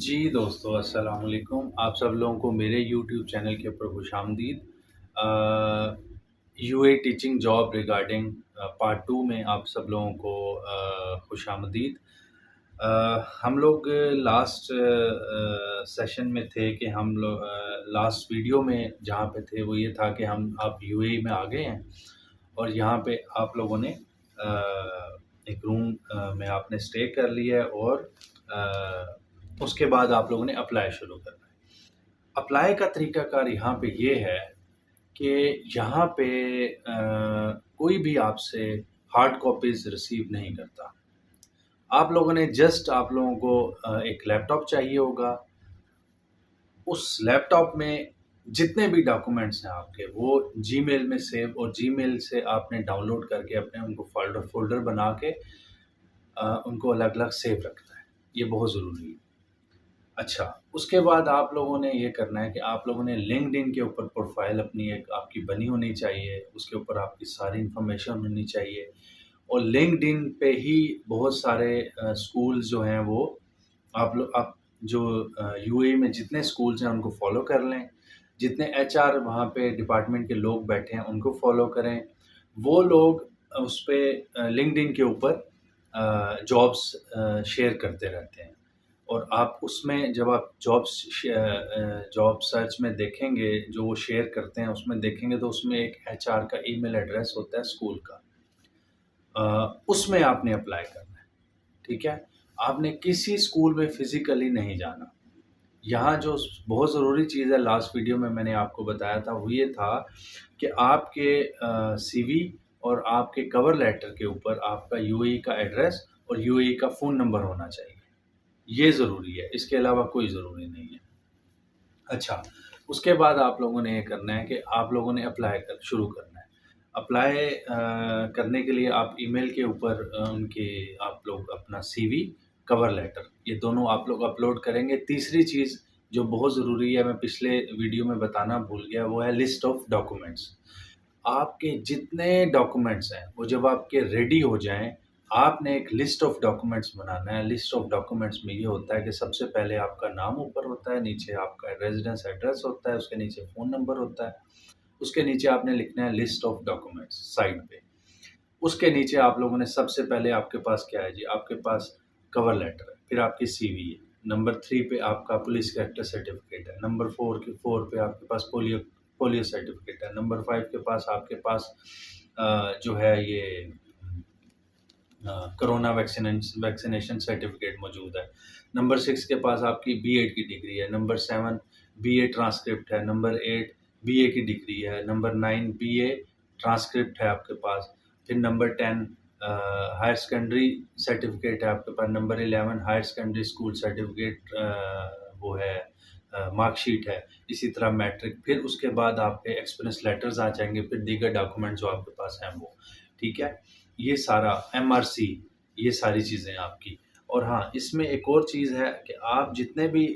जी दोस्तों, अस्सलाम वालेकुम। आप सब लोगों को मेरे यूट्यूब चैनल के ऊपर खुशामदीद। UA teaching job regarding part 2 में आप सब लोगों को खुशामदीद। हम लोग लास्ट सेशन में थे कि हम लोग लास्ट वीडियो में जहाँ पे थे वो ये था कि हम आप यूएई में आ गए हैं और यहाँ पे आप लोगों ने एक रूम में आपने स्टे कर लिया है और उसके बाद आप लोगों ने अप्लाई शुरू करना है। अप्लाई का तरीकाकार यहाँ पे ये है कि यहाँ पे कोई भी आपसे हार्ड कॉपीज़ रिसीव नहीं करता। आप लोगों ने जस्ट आप लोगों को एक लैपटॉप चाहिए होगा। उस लैपटॉप में जितने भी डॉक्यूमेंट्स हैं आपके वो जीमेल में सेव और जीमेल से आपने डाउनलोड करके अपने उनको फ़ोल्डर बना के उनको अलग-अलग सेव रखना है। ये बहुत ज़रूरी है। अच्छा, उसके बाद आप लोगों ने ये करना है कि आप लोगों ने लिंक्डइन के ऊपर प्रोफ़ाइल अपनी एक आपकी बनी होनी चाहिए, उसके ऊपर आपकी सारी इन्फॉर्मेशन होनी चाहिए और लिंक्डइन पे ही बहुत सारे स्कूल्स जो हैं वो आप जो यूएई में जितने स्कूल्स हैं उनको फ़ॉलो कर लें, जितने एचआर वहाँ पे डिपार्टमेंट के लोग बैठे हैं उनको फ़ॉलो करें। वो लोग उस पे लिंक्डइन के ऊपर जॉब्स शेयर करते रहते हैं। और आप उसमें जब आप जॉब सर्च में देखेंगे, जो वो शेयर करते हैं, उसमें देखेंगे तो उसमें एक एचआर का ईमेल एड्रेस होता है स्कूल का। उसमें आपने अप्लाई करना है, ठीक है? आपने किसी स्कूल में फ़िज़िकली नहीं जाना। यहाँ जो बहुत ज़रूरी चीज़ है लास्ट वीडियो में मैंने आपको बताया था, वो ये था कि आपके सीवी और आपके कवर लेटर के ऊपर आपका यूएई का एड्रेस और यूएई का फ़ोन नंबर होना चाहिए। ये ज़रूरी है, इसके अलावा कोई ज़रूरी नहीं है। अच्छा, उसके बाद आप लोगों ने ये करना है कि आप लोगों ने अप्लाई कर शुरू करना है। अप्लाई करने के लिए आप ईमेल के ऊपर उनके आप लोग अपना सीवी, कवर लेटर ये दोनों आप लोग अपलोड करेंगे। तीसरी चीज़ जो बहुत ज़रूरी है, मैं पिछले वीडियो में बताना भूल गया, वो है लिस्ट ऑफ डॉक्यूमेंट्स। आपके जितने डॉक्यूमेंट्स हैं, वो जब आपके रेडी हो जाएँ, आपने एक लिस्ट ऑफ डॉक्यूमेंट्स बनाना है। लिस्ट ऑफ डॉक्यूमेंट्स में ये होता है कि सबसे पहले आपका नाम ऊपर होता है, नीचे आपका रेज़िडेंस एड्रेस होता है, उसके नीचे फ़ोन नंबर होता है, उसके नीचे आपने लिखना है लिस्ट ऑफ डॉक्यूमेंट्स साइड पे। उसके नीचे आप लोगों ने सबसे पहले आपके पास क्या है जी, आपके पास कवर लेटर है, फिर आपकी सीवी है, नंबर 3 पे आपका पुलिस कैरेक्टर सर्टिफ़िकेट है, नंबर 4 पे आपके पास पोलियो पोलियो सर्टिफ़िकेट है, नंबर 5 के पास आपके पास जो है ये कोरोना वैक्सीनेशन सर्टिफ़िकेट मौजूद है। नंबर 6 के पास आपकी बीएड की डिग्री है, नंबर 7 बीए ट्रांसक्रिप्ट है, नंबर 8 बीए की डिग्री है, नंबर 9 बीए ट्रांसक्रिप्ट है आपके पास, फिर नंबर 10 हायर सेकेंडरी सर्टिफ़िकेट है आपके पास, number 11 higher secondary school certificate वो है मार्कशीट है, इसी तरह मैट्रिक, फिर उसके बाद आपके एक्सपीरियंस लेटर्स आ जाएँगे, फिर दीगर डॉक्यूमेंट जो आपके पास हैं वो, ठीक है? ये सारा एमआरसी ये सारी चीज़ें आपकी और हाँ, इसमें एक और चीज़ है कि आप जितने भी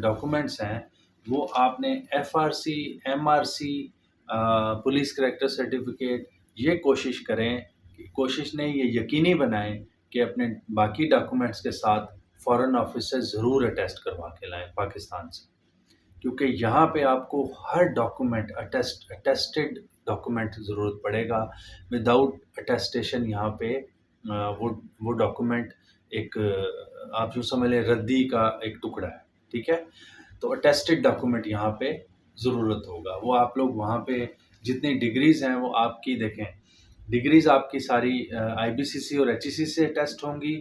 डॉक्यूमेंट्स हैं, वो आपने FRC, MRC police character certificate ये कोशिश नहीं ये यकीनी बनाएँ कि अपने बाकी डॉक्यूमेंट्स के साथ फ़ॉरेन ऑफ़िस से ज़रूर अटेस्ट करवा के लाएँ पाकिस्तान से। क्योंकि यहाँ पे आपको हर डॉक्यूमेंट अटेस्टेड डॉक्यूमेंट ज़रूरत पड़ेगा। विदाउट अटेस्टेशन यहाँ पे वो डॉक्यूमेंट एक आप यूँ समझ लें रद्दी का एक टुकड़ा है, ठीक है? तो अटेस्टेड डॉक्यूमेंट यहाँ पे ज़रूरत होगा। वो आप लोग वहाँ पे जितनी डिग्रीज़ हैं वो आपकी देखें, डिग्रीज़ आपकी सारी आईबीसीसी और एचईसी से अटेस्ट होंगी।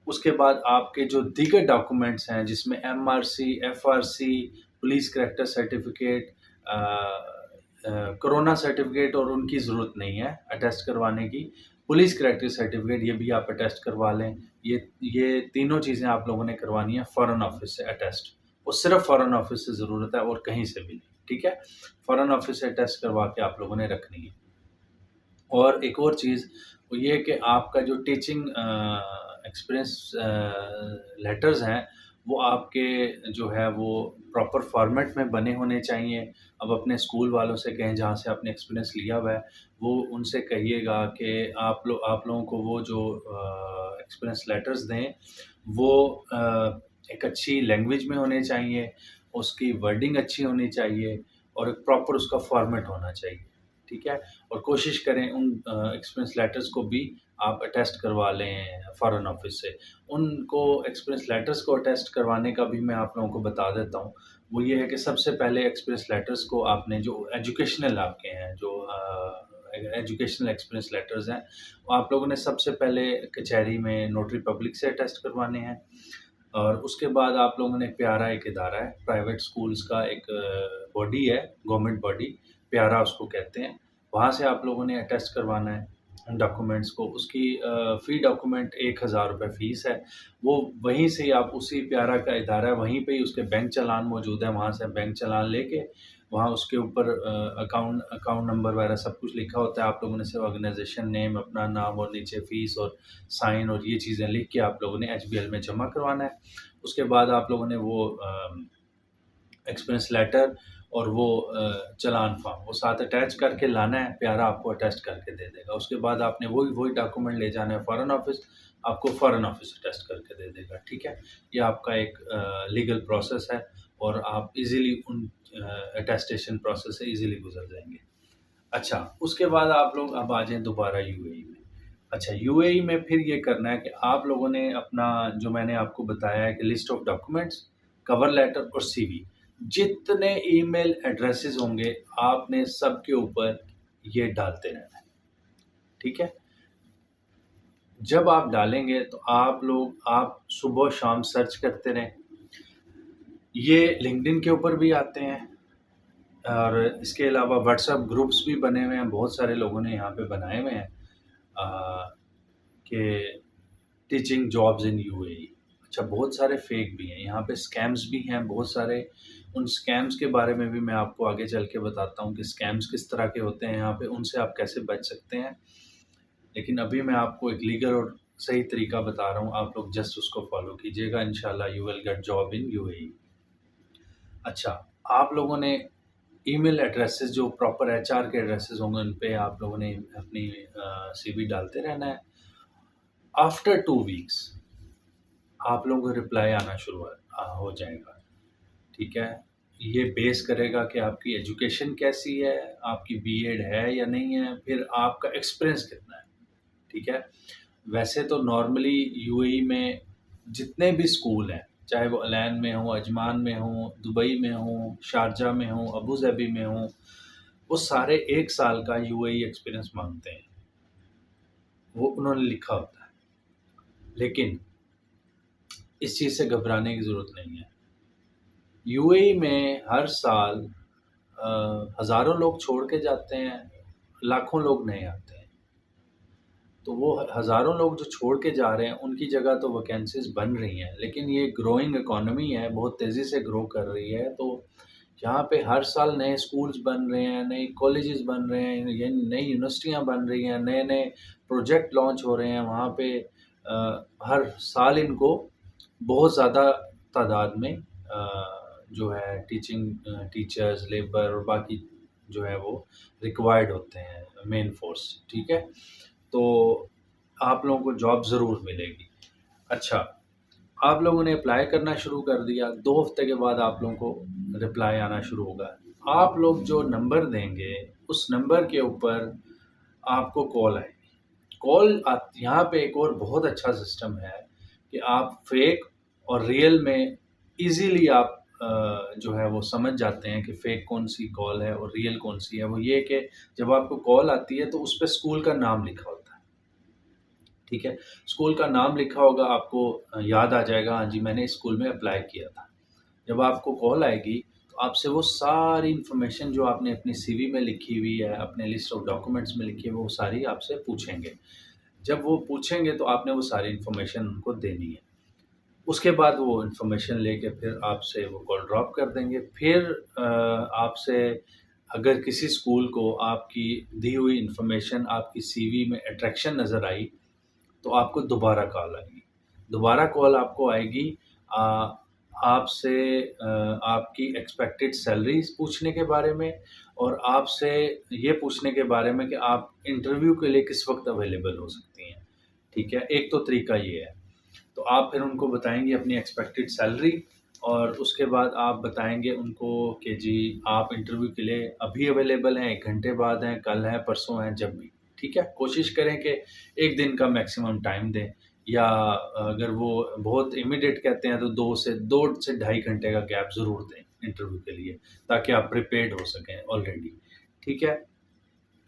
उसके बाद आपके जो दीगर डॉक्यूमेंट्स हैं जिसमें MRC, FRC, police character certificate corona certificate और उनकी ज़रूरत नहीं है अटेस्ट करवाने की। पुलिस कैरेक्टर सर्टिफ़िकेट ये भी आप अटेस्ट करवा लें। ये तीनों चीज़ें आप लोगों ने करवानी है फ़ॉरेन ऑफ़िस से अटेस्ट। वो सिर्फ़ फ़ॉरेन ऑफ़िस से ज़रूरत है और कहीं से भी नहीं, ठीक है? फ़ॉरेन ऑफ़िस से अटेस्ट करवा के आप लोगों ने रखनी है। और एक और चीज़ वो ये है कि आपका जो टीचिंग एक्सपीरियंस लेटर्स हैं, वो आपके जो है वो प्रॉपर फ़ॉर्मेट में बने होने चाहिए। अब अपने स्कूल वालों से कहें जहाँ से आपने एक्सपीरियंस लिया हुआ है, वो उनसे कहिएगा कि आप लोगों को वो जो एक्सपीरियंस लेटर्स दें, वो एक अच्छी लैंग्वेज में होने चाहिए, उसकी वर्डिंग अच्छी होनी चाहिए और एक प्रॉपर उसका फॉर्मेट होना चाहिए, ठीक है? और कोशिश करें उन एक्सपीरियंस लेटर्स को भी आप अटेस्ट करवा लें फ़ॉरेन ऑफ़िस से। उनको एक्सपीरियंस लेटर्स को अटेस्ट करवाने का भी मैं आप लोगों को बता देता हूँ। वो ये है कि सबसे पहले एक्सपीरियंस लेटर्स को आपने जो एजुकेशनल आपके हैं, जो एजुकेशनल एक्सपीरियंस लेटर्स हैं, वो आप लोगों ने सबसे पहले कचहरी में नोटरी पब्लिक से अटेस्ट करवाने हैं। और उसके बाद आप लोगों ने प्यारा एक इदारा है, प्राइवेट स्कूल्स का एक बॉडी है, गवर्नमेंट बॉडी, प्यारा उसको कहते हैं। वहाँ से आप लोगों ने अटेस्ट करवाना है उन डॉक्यूमेंट्स को। उसकी फ़ी डॉक्यूमेंट ₹1000 फ़ीस है। वो वहीं से ही आप उसी प्यारा का इदारा है, वहीं पे ही उसके बैंक चालान मौजूद है, वहाँ से बैंक चालान लेके वहाँ उसके ऊपर अकाउंट अकाउंट नंबर वगैरह सब कुछ लिखा होता है। आप लोगों ने सिर्फ़ ऑर्गनाइज़ेशन नेम, अपना नाम और नीचे फ़ीस और साइन और ये चीज़ें लिख के आप लोगों ने एचबीएल में जमा करवाना है। उसके बाद आप लोगों ने वो एक्सपीरियंस लेटर और वो चालान फ़ॉर्म वो साथ अटैच करके लाना है, प्यारा आपको अटेस्ट करके दे देगा। उसके बाद आपने वही डॉक्यूमेंट ले जाना है फ़ॉरेन ऑफ़िस, आपको फ़ॉरेन ऑफ़िस अटेस्ट करके दे देगा, ठीक है? ये आपका एक लीगल प्रोसेस है और आप ईज़िली उन अटेस्टेशन प्रोसेस से ईज़िली गुज़र जाएँगे। अच्छा, उसके बाद आप लोग अब आ जाएँ दोबारा यूएई में। अच्छा, यूएई में फिर ये करना है कि आप लोगों ने अपना जो मैंने आपको बताया है कि list of documents, cover letter और सीवी, जितने ईमेल एड्रेसेस होंगे, आपने सबके ऊपर ये डालते रहना है, ठीक है? जब आप डालेंगे तो आप सुबह-शाम सर्च करते रहें। ये लिंक्डइन के ऊपर भी आते हैं और इसके अलावा व्हाट्सएप ग्रुप्स भी बने हुए हैं, बहुत सारे लोगों ने यहाँ पे बनाए हुए हैं कि टीचिंग जॉब्स इन यूएई। अच्छा, बहुत सारे फेक भी हैं, यहाँ पे स्कैम्स भी हैं बहुत सारे। उन स्कैम्स के बारे में भी मैं आपको आगे चल के बताता हूँ कि स्कैम्स किस तरह के होते हैं यहाँ पे, उनसे आप कैसे बच सकते हैं। लेकिन अभी मैं आपको एक लीगल और सही तरीका बता रहा हूँ, आप लोग जस्ट उसको फ़ॉलो कीजिएगा, इंशाल्लाह you will get job in UAE. अच्छा, आप लोगों ने ईमेल एड्रेसेस जो प्रॉपर एचआर के एड्रेसेस होंगे, उन पे आप लोगों ने अपनी सीवी डालते रहना है। आफ्टर 2 वीक्स आप लोगों को रिप्लाई आना शुरू हो जाएगा, ठीक है? ये बेस करेगा कि आपकी एजुकेशन कैसी है, आपकी बीएड है या नहीं है, फिर आपका एक्सपीरियंस कितना है, ठीक है? वैसे तो नॉर्मली यूएई में जितने भी स्कूल हैं, चाहे वो अलैन में हों, अजमान में हों, दुबई में हों, शारजाह में हों, अबू धाबी में हों, वो सारे 1 साल का यूएई एक्सपीरियंस माँगते हैं। वो उन्होंने लिखा होता है। लेकिन इस चीज़ से घबराने की ज़रूरत नहीं है। यूएई में हर साल हज़ारों लोग छोड़ के जाते हैं, लाखों लोग नए आते हैं। तो वो हज़ारों लोग जो छोड़ के जा रहे हैं, उनकी जगह तो वैकेंसीज़ बन रही हैं, लेकिन ये ग्रोइंग इकॉनमी है, बहुत तेज़ी से ग्रो कर रही है, तो यहाँ पे हर साल नए स्कूल्स बन रहे हैं, नए कॉलेजेस बन रहे हैं, ये नई यूनिवर्सिटियाँ बन रही हैं, नए-नए प्रोजेक्ट लॉन्च हो रहे हैं वहाँ पे हर साल इनको बहुत ज़्यादा तादाद में जो है टीचर्स, लेबर और बाकी जो है वो रिक्वायर्ड होते हैं, मेन फ़ोर्स, ठीक है? तो आप लोगों को जॉब ज़रूर मिलेगी। अच्छा, आप लोगों ने अप्लाई करना शुरू कर दिया, 2 हफ़्ते के बाद आप लोगों को रिप्लाई आना शुरू होगा। आप लोग जो नंबर देंगे, उस नंबर के ऊपर आपको कॉल आएगी। यहाँ पे एक और बहुत अच्छा सिस्टम है कि आप फ़ेक और रियल में ईज़िली आप जो है वो समझ जाते हैं कि फ़ेक कौन-सी कॉल है और रियल कौन-सी है। वो ये कि जब आपको कॉल आती है तो उसपे स्कूल का नाम लिखा होता है, ठीक है? स्कूल का नाम लिखा होगा, आपको याद आ जाएगा, हाँ जी, मैंने इस स्कूल में अप्लाई किया था। जब आपको कॉल आएगी, तो आपसे वो सारी इन्फॉर्मेशन जो आपने अपनी सीवी में लिखी हुई है, अपने लिस्ट ऑफ डॉक्यूमेंट्स में लिखी है, वो सारी आपसे पूछेंगे। जब वो पूछेंगे तो आपने वो सारी इन्फॉर्मेशन उनको देनी है। उसके बाद वो इन्फॉर्मेशन लेके फिर आपसे वो कॉल ड्रॉप कर देंगे। फिर आपसे अगर किसी स्कूल को आपकी दी हुई इन्फॉर्मेशन, आपकी सीवी में अट्रैक्शन नज़र आई, तो आपको दोबारा कॉल आएगी। दोबारा कॉल आपको आएगी अ, आपसे आपकी एक्सपेक्टेड सैलरीज़ पूछने के बारे में और आपसे ये पूछने के बारे में कि आप इंटरव्यू के लिए किस वक़्त अवेलेबल हो सकती हैं, ठीक है? एक तो तरीका ये है। तो आप फिर उनको बताएँगे अपनी एक्सपेक्टेड सैलरी और उसके बाद आप बताएँगे उनको कि जी आप इंटरव्यू के लिए अभी अवेलेबल हैं, 1 घंटे बाद हैं, कल हैं, परसों हैं, जब भी। ठीक है? कोशिश करें कि 1 दिन का मैक्सिमम टाइम दें या अगर वो बहुत इमीडिएट कहते हैं तो 2 से ढाई घंटे का गैप ज़रूर दें इंटरव्यू के लिए, ताकि आप प्रिपेयर्ड हो सकें ऑलरेडी। ठीक है?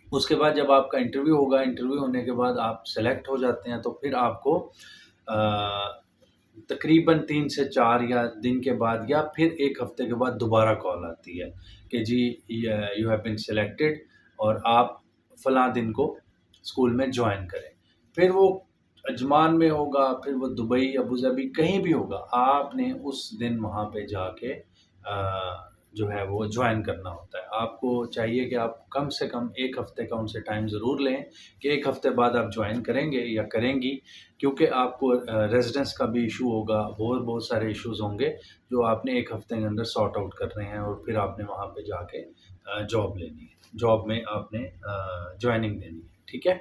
उसके बाद जब आपका इंटरव्यू होगा, इंटरव्यू होने के बाद आप सेलेक्ट हो जाते हैं, तो फिर आपको तकरीबन 3 से 4 या दिन के बाद या फिर 1 हफ़्ते के बाद दोबारा कॉल आती है कि जी यू हैव बीन सिलेक्टेड और आप फलाँ दिन को स्कूल में जॉइन करें। फिर वो अजमान में होगा, फिर वो दुबई, अबू धाबी कहीं भी होगा, आपने उस दिन वहाँ पे जाके जो है वो जॉइन करना होता है। आपको चाहिए कि आप कम से कम 1 हफ़्ते का उनसे टाइम ज़रूर लें कि 1 हफ़्ते बाद आप जॉइन करेंगे या करेंगी, क्योंकि आपको रेज़िडेंस का भी इश्यू होगा, और बहुत सारे इश्यूज़ होंगे जो आपने 1 हफ़्ते के अंदर सॉर्ट आउट करने हैं और फिर आपने वहाँ पे जाके जॉब लेनी है। जॉब में आपने जॉइनिंग देनी है, ठीक है?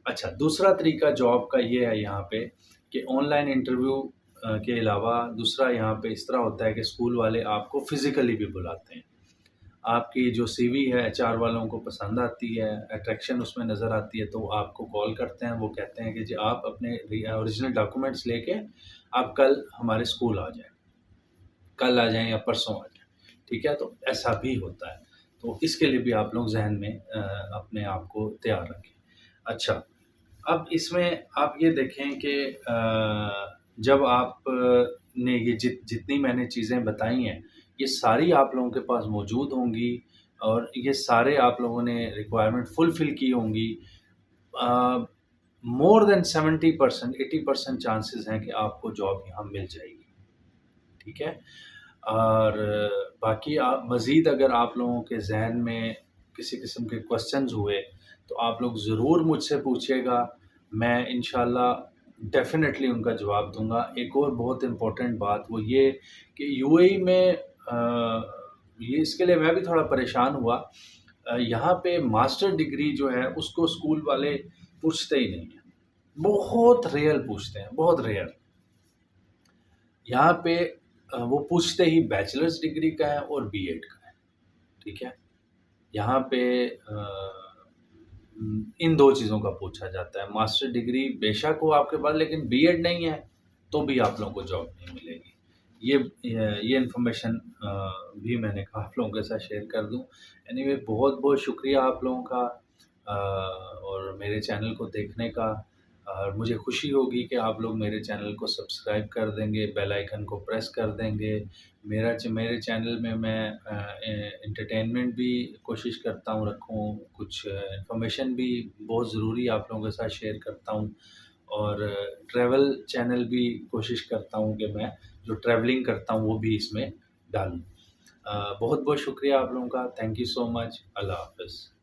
अच्छा, दूसरा तरीका जॉब का ये है यहाँ पे कि ऑनलाइन इंटरव्यू के अलावा दूसरा यहाँ पे इस तरह होता है कि स्कूल वाले आपको फ़िज़िकली भी बुलाते हैं। आपकी जो सीवी है एचआर वालों को पसंद आती है, अट्रैक्शन उसमें नज़र आती है, तो आपको कॉल करते हैं, वो कहते हैं कि जी आप अपने ओरिजिनल डॉक्यूमेंट्स लेके आप कल हमारे स्कूल आ जाएँ। कल आ जाएँ या परसों आ जाएँ, ठीक है? तो ऐसा भी होता है। तो इसके लिए भी आप लोग ज़हन में अपने आप को तैयार रखें। अच्छा, अब इसमें आप ये देखें कि जब आप ने ये जितनी मैंने चीज़ें बताई हैं, ये सारी आप लोगों के पास मौजूद होंगी और ये सारे आप लोगों ने रिक्वायरमेंट फुलफ़िल की होंगी। अ, मोर देन 70% 80% चांसेस हैं कि आपको जॉब यहाँ मिल जाएगी, ठीक है? और बाकी आप मज़ीद अगर आप लोगों के ज़हन में किसी किस्म के क्वेश्चन्स हुए, तो आप लोग ज़रूर मुझसे पूछिएगा। मैं इंशाअल्लाह डेफ़िनेटली उनका जवाब दूँगा। एक और बहुत इम्पोर्टेंट बात वो ये कि यूएई में ये इसके लिए मैं भी थोड़ा परेशान हुआ। यहाँ पे मास्टर डिग्री जो है उसको स्कूल वाले पूछते ही नहीं हैं। बहुत रेयर पूछते हैं, बहुत रेयर। यहाँ पे वो पूछते ही बैचलर्स डिग्री का है और बीएड का है, ठीक है? यहाँ पे इन 2 चीज़ों का पूछा जाता है। मास्टर डिग्री बेशक हो आपके पास लेकिन बीएड नहीं है, तो भी आप लोगों को जॉब नहीं मिलेगी। ये इन्फॉर्मेशन भी मैंने कहा आप लोगों के साथ शेयर कर दूँ। एनीवे बहुत-बहुत शुक्रिया आप लोगों का और मेरे चैनल को देखने का। और मुझे खुशी होगी कि आप लोग मेरे चैनल को सब्सक्राइब कर देंगे, बेल आइकन को प्रेस कर देंगे। मेरे चैनल में मैं एंटरटेनमेंट भी कोशिश करता हूँ रखूँ, कुछ इन्फॉर्मेशन भी बहुत ज़रूरी आप लोगों के साथ शेयर करता हूँ और ट्रैवल चैनल भी कोशिश करता हूँ कि मैं जो ट्रैवलिंग करता हूँ वो भी इसमें डालूँ। बहुत-बहुत शुक्रिया आप लोगों का। Thank you so much. अल्लाह हाफ़िज़।